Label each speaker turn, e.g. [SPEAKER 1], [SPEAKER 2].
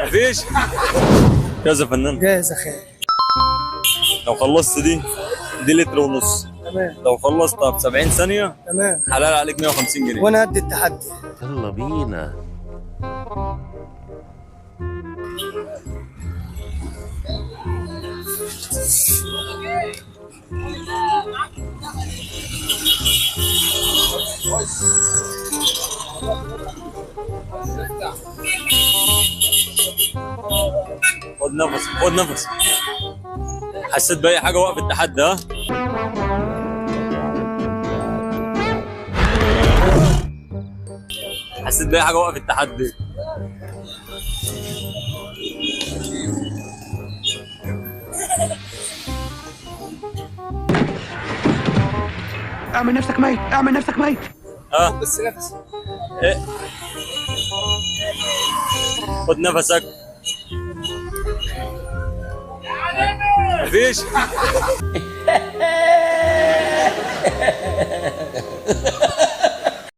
[SPEAKER 1] مفيش. جاهز يا فنان؟
[SPEAKER 2] جاهز يا خالد.
[SPEAKER 1] لو خلصت دي لتر ونص.
[SPEAKER 2] تمام.
[SPEAKER 1] لو خلصتها ب 70 ثانية
[SPEAKER 2] تمام.
[SPEAKER 1] حلال عليك 150 جنيه.
[SPEAKER 2] وانا قد التحدي.
[SPEAKER 3] يلا بينا.
[SPEAKER 1] خد نفس خد نفس. حسيت بأي حاجة وقف التحدي؟ ها؟ حسيت بأي حاجة وقف التحدي؟
[SPEAKER 4] اعمل نفسك ميت، اعمل نفسك ميت.
[SPEAKER 1] ها؟
[SPEAKER 2] بس نفس.
[SPEAKER 1] إيه؟ خد نفسك. مفيش.